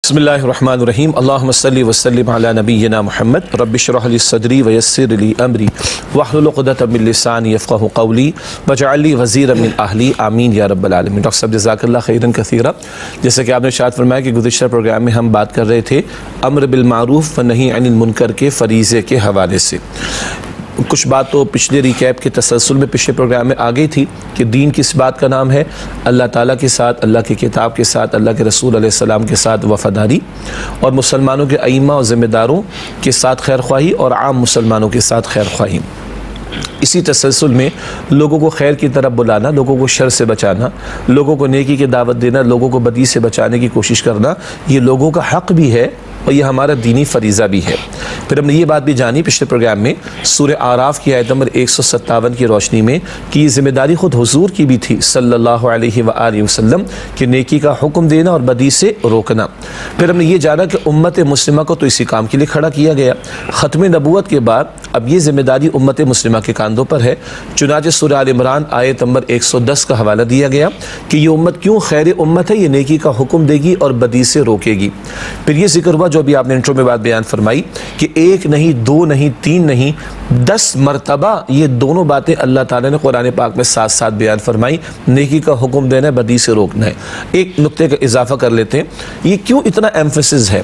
بسم اللہ الرحمن الرحیم اللہم صلی وسلم علی نبینا محمد رب اشرح لی صدری ویسر لی امری واحلل عقدۃ من لسانی یفقہوا قولی واجعل لی وزیرا من اہلی آمین یا رب العالمین۔ ڈاکٹر صاحب جزاک اللہ خیرا کثیرا۔ جیسے کہ آپ نے ارشاد فرمایا کہ گزشتہ پروگرام میں ہم بات کر رہے تھے امر بالمعروف و نہی عن المنکر کے فریضے کے حوالے سے۔ کچھ بات تو پچھلے ریکیپ کے تسلسل میں پچھلے پروگرام میں آ گئی تھی کہ دین کس بات کا نام ہے؟ اللہ تعالیٰ کے ساتھ، اللہ کی کتاب کے ساتھ، اللہ کے رسول علیہ السلام کے ساتھ وفاداری، اور مسلمانوں کے ائمہ اور ذمہ داروں کے ساتھ خیر خواہی، اور عام مسلمانوں کے ساتھ خیر خواہی۔ اسی تسلسل میں لوگوں کو خیر کی طرف بلانا، لوگوں کو شر سے بچانا، لوگوں کو نیکی کی دعوت دینا، لوگوں کو بدی سے بچانے کی کوشش کرنا، یہ لوگوں کا حق بھی ہے اور یہ ہمارا دینی فریضہ بھی ہے۔ پھر ہم نے یہ بات بھی جانی پچھلے پروگرام میں سورہ اعراف کی آیت نمبر 157 کی روشنی میں کہ یہ ذمہ داری خود حضور کی بھی تھی صلی اللہ علیہ وآلہ وسلم کہ نیکی کا حکم دینا اور بدی سے روکنا۔ پھر ہم نے یہ جانا کہ امت مسلمہ کو تو اسی کام کے لیے کھڑا کیا گیا۔ ختم نبوت کے بعد اب یہ ذمہ داری امت مسلمہ کے کاندھوں پر ہے۔ چنانچہ سورہ آل عمران آیت نمبر 110 کا حوالہ دیا گیا کہ یہ امت کیوں خیر امت ہے، یہ نیکی کا حکم دے گی اور بدی سے روکے گی۔ پھر یہ ذکر ہوا جو ابھی آپ نے انٹرو میں بات بیان فرمائی کہ ایک نہیں، دو نہیں، تین نہیں، 10 مرتبہ یہ دونوں باتیں اللہ تعالیٰ نے قرآن پاک میں ساتھ ساتھ بیان فرمائی۔ نیکی کا حکم دینا ہے، بدی سے روکنا ہے۔ ایک نقطے کا اضافہ کر لیتے ہیں، یہ کیوں اتنا ایمفیسس ہے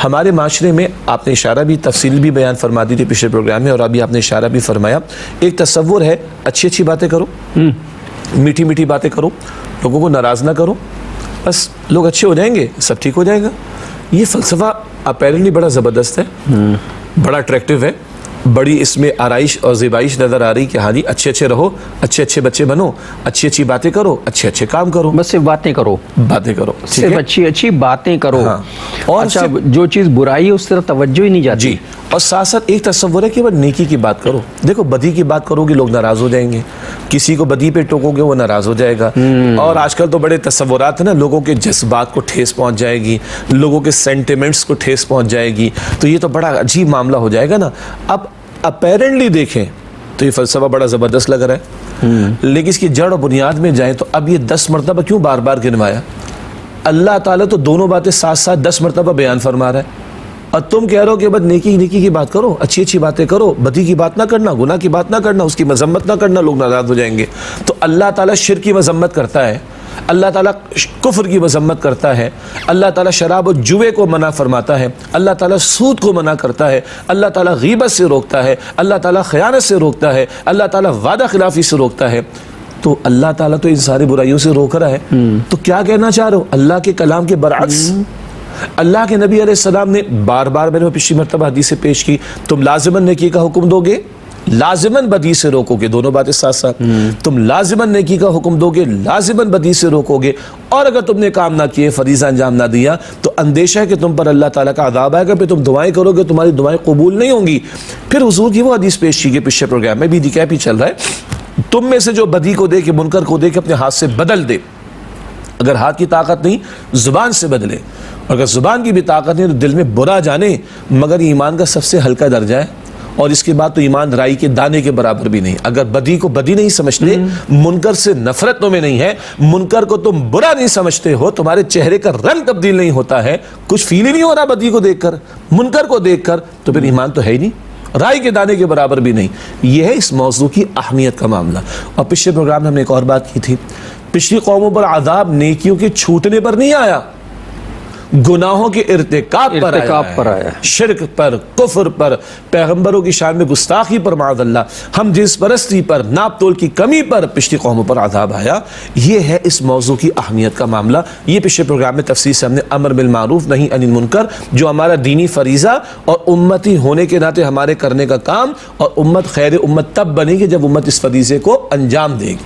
ہمارے معاشرے میں؟ آپ نے اشارہ بھی تفصیل بھی بیان فرما دی تھی پچھلے پروگرام میں، اور ابھی آپ نے اشارہ بھی فرمایا۔ ایک تصور ہے اچھی اچھی باتیں کرو، میٹھی میٹھی باتیں کرو، لوگوں کو ناراض نہ کرو، بس لوگ اچھے ہو جائیں گے، سب ٹھیک ہو جائے گا۔ یہ فلسفہ اپیرنٹلی بڑا زبردست ہے، بڑا اٹریکٹیو ہے، بڑی اس میں آرائش اور زیبائش نظر آ رہی کہ ہاں جی اچھے اچھے رہو، اچھے اچھے بچے بنو، اچھی اچھی باتیں کرو، اچھے اچھے کام کرو، بس صرف باتیں کرو، باتیں کرو، صرف اچھی اچھی باتیں کرو، اور اچھا جو چیز برائی ہے اس طرف توجہ ہی نہیں جاتی۔ جی، اور ساتھ ساتھ ایک تصور ہے کہ وہ نیکی کی بات کرو۔ دیکھو بدی کی بات کرو گے لوگ ناراض ہو جائیں گے، کسی کو بدی پہ ٹوکو گے وہ ناراض ہو جائے گا، اور آج کل تو بڑے تصورات ہیں نا، لوگوں کے جذبات کو ٹھیس پہنچ جائے گی، لوگوں کے سینٹیمنٹس کو ٹھیس پہنچ جائے گی، تو یہ تو بڑا عجیب معاملہ ہو جائے گا نا۔ اب اپیرنٹلی دیکھیں تو یہ فلسفہ بڑا زبردست لگ رہا ہے، لیکن اس کی جڑ اور بنیاد میں جائیں تو اب یہ 10 مرتبہ کیوں بار بار گنوایا؟ اللہ تعالیٰ تو دونوں باتیں ساتھ ساتھ 10 مرتبہ بیان فرما رہا ہے، اور تم کہہ رہے ہو کہ بس نیکی نیکی کی بات کرو، اچھی اچھی باتیں کرو، بدی کی بات نہ کرنا، گناہ کی بات نہ کرنا، اس کی مذمت نہ کرنا، لوگ ناراض ہو جائیں گے۔ تو اللہ تعالیٰ شرک کی مذمت کرتا ہے، اللہ تعالیٰ کفر کی مذمت کرتا ہے، اللہ تعالیٰ شراب و جوے کو منع فرماتا ہے، اللہ تعالیٰ سود کو منع کرتا ہے، اللہ تعالیٰ غیبت سے روکتا ہے، اللہ تعالیٰ خیانت سے روکتا ہے، اللہ تعالیٰ وعدہ خلافی سے روکتا ہے۔ تو اللہ تعالیٰ تو ان ساری برائیوں سے روک رہا ہے، تو کیا کہنا چاہ رہے ہو؟ اللہ کے کلام کے برعکس اللہ کے نبی علیہ السلام نے بار بار، میں نے پچھلی مرتبہ حدیث پیش کی، تم لازماً نیکی کا حکم دو گے، لازماً بدی سے روکو گے، دونوں باتیں ساتھ ساتھ، تم لازماً نیکی کا حکم دو گے، لازماً بدی سے روکو گے، اور اگر تم نے کام نہ کیے، فریضہ انجام نہ دیا، تو اندیشہ ہے کہ تم پر اللہ تعالیٰ کا عذاب آئے گا، پھر تم دعائیں کرو گے، تمہاری دعائیں قبول نہیں ہوں گی۔ پھر حضور کی وہ حدیث پیش کی گئی پچھلے پروگرام میں بھی، ریکیپ ہی چل رہا ہے، تم میں سے جو بدی کو دے کے، منکر کو دے کے اپنے ہاتھ سے بدل دے، اگر ہاتھ کی طاقت نہیں زبان سے بدلے، اگر زبان کی بھی طاقت نہیں تو دل میں برا جانے، مگر ایمان کا سب سے ہلکا درجہ ہے، اور اس کے بعد تو ایمان رائی کے دانے کے برابر بھی نہیں۔ اگر بدی کو بدی نہیں سمجھتے، منکر سے نفرت تمہیں نہیں ہے، منکر کو تم برا نہیں سمجھتے ہو، تمہارے چہرے کا رنگ تبدیل نہیں ہوتا ہے، کچھ فیل ہی نہیں ہو رہا بدی کو دیکھ کر، منکر کو دیکھ کر، تو پھر ایمان تو ہے ہی نہیں، رائی کے دانے کے برابر بھی نہیں۔ یہ ہے اس موضوع کی اہمیت کا معاملہ۔ اور پچھلے پروگرام میں ہم نے ایک اور بات کی تھی، پچھلی قوموں پر عذاب نیکیوں کے چھوٹنے پر نہیں آیا، گناہوں کے ارتکاب پر آیا، شرک پر، کفر پر، پیغمبروں کی شان میں گستاخی پر، معاذ اللہ، ہم جنس پرستی پر، ناپ تول کی کمی پر پچھلی قوموں پر عذاب آیا۔ یہ ہے اس موضوع کی اہمیت کا معاملہ۔ یہ پچھلے پروگرام میں تفصیل سے ہم نے امر بالمعروف نہی عن المنکر، جو ہمارا دینی فریضہ اور امتی ہونے کے ناطے ہمارے کرنے کا کام، اور امت خیر امت تب بنے گی جب امت اس فریضے کو انجام دے گی۔